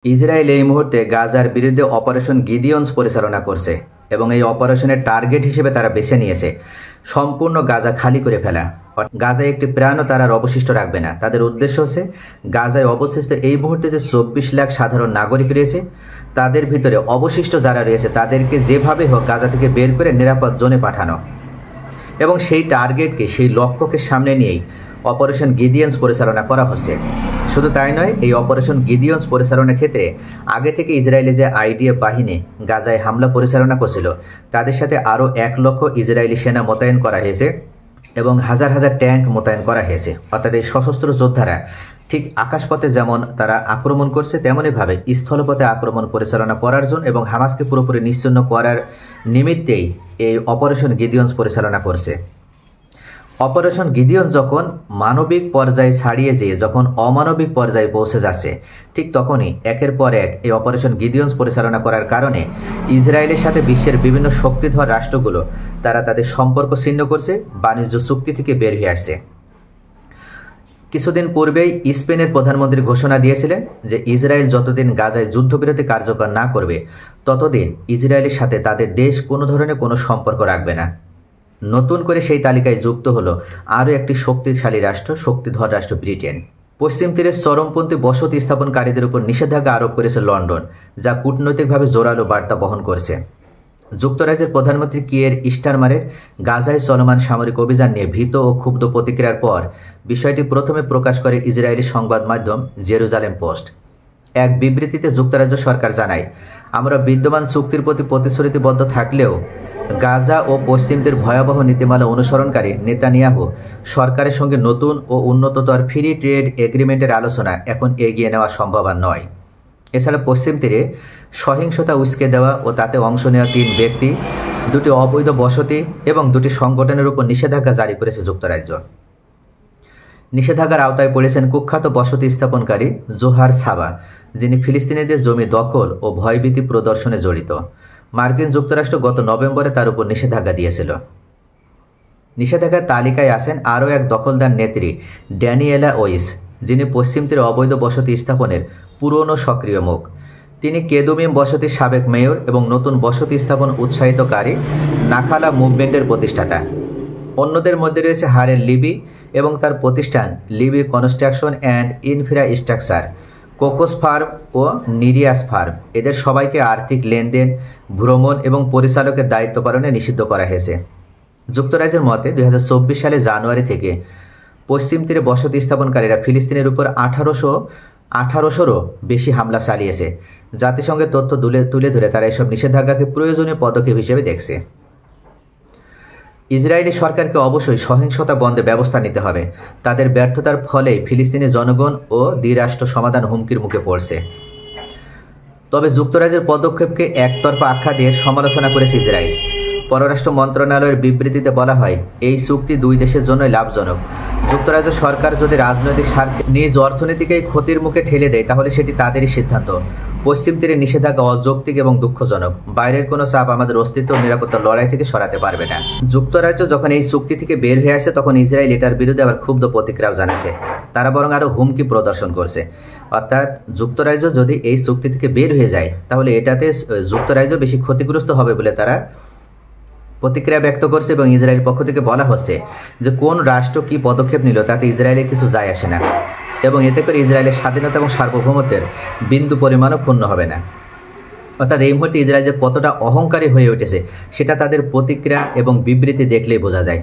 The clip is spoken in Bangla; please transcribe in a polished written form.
ইসরায়েল এই মুহূর্তে গাজার বিরুদ্ধে অপারেশন গিডিয়ন্স পরিচালনা করছে এবং এই অপারেশনের টার্গেট হিসেবে তারা বেছে নিয়েছে সম্পূর্ণ গাজা খালি করে ফেলা। গাজায় একটি প্রাণও তারা আর অবশিষ্ট রাখবে না। তাদের উদ্দেশ্য হচ্ছে গাজায় অবস্থিত এই মুহূর্তে যে 24 লাখ সাধারণ নাগরিক রয়েছে তাদের ভিতরে অবশিষ্ট যারা রয়েছে তাদেরকে যেভাবে হোক গাজা থেকে বের করে নিরাপদ জোনে পাঠানো এবং সেই টার্গেটকে সেই লক্ষ্যকে সামনে নিয়েই অপারেশন গিডিয়ন্স পরিচালনা করা হচ্ছে। শুধু তাই নয়, এই অপারেশন গিডিয়ন্স পরিচালনার ক্ষেত্রে আগে থেকে ইসরায়েলি যে আইডিএফ বাহিনী গাজায় হামলা পরিচালনা করছিল তাদের সাথে আরও 1 লক্ষ ইসরায়েলি সেনা মোতায়েন করা হয়েছে এবং হাজার হাজার ট্যাঙ্ক মোতায়েন করা হয়েছে। অর্থাৎ এই সশস্ত্র যোদ্ধারা ঠিক আকাশপথে যেমন তারা আক্রমণ করছে তেমনইভাবে স্থলপথে আক্রমণ পরিচালনা করার জন্য এবং হামাসকে পুরোপুরি নিশ্চিহ্ন করার নিমিত্তেই এই অপারেশন গিডিয়ন্স পরিচালনা করছে। অপারেশন গিডিয়ন্স যখন মানবিক পর্যায়ে ছাড়িয়ে যেয়ে যখন অমানবিক পর্যায়ে পৌঁছে যাচ্ছে ঠিক তখনই একের পর এক এই অপারেশন গিডিয়ন্স পরিচালনা করার কারণে ইসরায়েলের সাথে বিশ্বের বিভিন্ন শক্তিধর রাষ্ট্রগুলো তারা তাদের সম্পর্ক ছিন্ন করছে, বাণিজ্য চুক্তি থেকে বের হয়ে আসছে। কিছুদিন পূর্বেই স্পেনের প্রধানমন্ত্রী ঘোষণা দিয়েছিলেন যে ইসরায়েল যতদিন গাজায় যুদ্ধবিরতি কার্যকর না করবে ততদিন ইসরায়েলের সাথে তাদের দেশ কোনো ধরনের কোনো সম্পর্ক রাখবে না। নতুন করে সেই তালিকায় যুক্ত হলো আরও একটি শক্তিশালী রাষ্ট্র, শক্তিধর রাষ্ট্র ব্রিটেন। পশ্চিম তীরের চরমপন্থী বসতি স্থাপনকারীদের উপর নিষেধাজ্ঞা আরোপ করেছে লন্ডন, যা কূটনৈতিকভাবে জোরালো বার্তা বহন করছে। যুক্তরাজ্যের প্রধানমন্ত্রী কিয়ের স্টারমারের গাজায় চলমান সামরিক অভিযান নিয়ে ভীত ও ক্ষুব্ধ প্রতিক্রিয়ার পর বিষয়টি প্রথমে প্রকাশ করে ইসরায়েলি সংবাদ মাধ্যম জেরুজালেম পোস্ট। এক বিবৃতিতে যুক্তরাজ্য সরকার জানায়, আমরা বিদ্যমান চুক্তির প্রতি প্রতিশ্রুতিবদ্ধ থাকলেও গাজা ও পশ্চিম তীর ভয়াবহ নীতিমালা অনুসরণকারী নেতানিয়াহু সরকারের সঙ্গে নতুন ও উন্নততর ফ্রি ট্রেড এগ্রিমেন্টের আলোচনা এখন এগিয়ে নেওয়া সম্ভব নয়। এছাড়া পশ্চিম তীরে সহিংসতা উস্কে দেওয়া ও তাতে অংশ নেওয়া 3 ব্যক্তি, 2টি অবৈধ বসতি এবং 2টি সংগঠনের উপর নিষেধাজ্ঞা জারি করেছে যুক্তরাজ্য। নিষেধাজ্ঞার আওতায় পড়েছেন কুখ্যাত বসতি স্থাপনকারী জোহার সাবা, যিনি ফিলিস্তিনিদের জমি দখল ও ভয়ভীতি প্রদর্শনে জড়িত। মার্কিন যুক্তরাষ্ট্র গত নভেম্বরে তার উপর নিষেধাজ্ঞা দিয়েছিল। নিষেধাজ্ঞার তালিকায় আছেন আরও এক দখলদার নেত্রী ড্যানিয়েলা ওইস, যিনি পশ্চিম তীরে অবৈধ বসতি স্থাপনের পুরনো সক্রিয় মুখ। তিনি কেদুমিম বসতির সাবেক মেয়র এবং নতুন বসতি স্থাপন উৎসাহিতকারী নাখালা মুভমেন্টের প্রতিষ্ঠাতা। অন্যদের মধ্যে রয়েছে হারেন লিবি এবং তার প্রতিষ্ঠান লিবি কনস্ট্রাকশন অ্যান্ড ইনফ্রাস্ট্রাকচার, কোকোস ফার্ম ও নিরিয়াস ফার্ম। এদের সবাইকে আর্থিক লেনদেন, ভ্রমণ এবং পরিচালকের দায়িত্ব পালনে নিষিদ্ধ করা হয়েছে। যুক্তরাজ্যের মতে 2024 সালে জানুয়ারি থেকে পশ্চিম তীরে বসতি স্থাপনকারীরা ফিলিস্তিনের উপর 1800রও বেশি হামলা চালিয়েছে। জাতিসংঘের তথ্য তুলে ধরে তারা এসব নিষেধাজ্ঞাকে প্রয়োজনীয় পদক্ষেপ হিসেবে দেখছে। ইসরায়েলি সরকারকে অবশ্যই সহিংসতা বন্ধে ব্যবস্থা নিতে হবে। তাদের ব্যর্থতার ফলেই ফিলিস্তিনের জনগণ ও দ্বিরাষ্ট্র সমাধান হুমকির মুখে পড়ছে। তবে যুক্তরাজ্যের পদক্ষেপকে একতরফা আখ্যা দিয়ে সমালোচনা করেছে ইসরায়েল। পররাষ্ট্র মন্ত্রণালয়ের বিবৃতিতে বলা হয়, এই চুক্তি 2 দেশের জন্যই লাভজনক। যুক্তরাজ্য সরকার যদি রাজনৈতিক স্বার্থে নিজ অর্থনীতিকেই ক্ষতির মুখে ঠেলে দেয় তাহলে সেটি তাদেরই সিদ্ধান্ত। পশ্চিম তীরে নিষেধাজ্ঞা অযৌক্তিক এবং দুঃখজনক। বাইরের কোনো চাপ আমাদের অস্তিত্ব ও নিরাপত্তার লড়াই থেকে সরাতে পারবে না। যুক্তরাজ্য যখন এই চুক্তি থেকে বের হয়ে আসে তখন ইসরায়েল এটার বিরুদ্ধে আবার ক্ষুব্ধ প্রতিক্রিয়াও জানাচ্ছে। তারা বরং আরও হুমকি প্রদর্শন করছে। অর্থাৎ যুক্তরাজ্য যদি এই চুক্তি থেকে বের হয়ে যায় তাহলে এটাতে যুক্তরাজ্য বেশি ক্ষতিগ্রস্ত হবে বলে তারা প্রতিক্রিয়া ব্যক্ত করছে এবং ইসরায়েলের পক্ষ থেকে বলা হচ্ছে যে কোন রাষ্ট্র কী পদক্ষেপ নিল তাতে ইসরায়েলের কিছু যায় আসে না এবং এতে করে ইসরায়েলের স্বাধীনতা এবং সার্বভৌমত্বের বিন্দু পরিমাণও ক্ষুণ্ণ হবে না। অর্থাৎ এই মুহূর্তে ইসরায়েল যে কতটা অহংকারী হয়ে উঠেছে সেটা তাদের প্রতিক্রিয়া এবং বিবৃতি দেখলেই বোঝা যায়।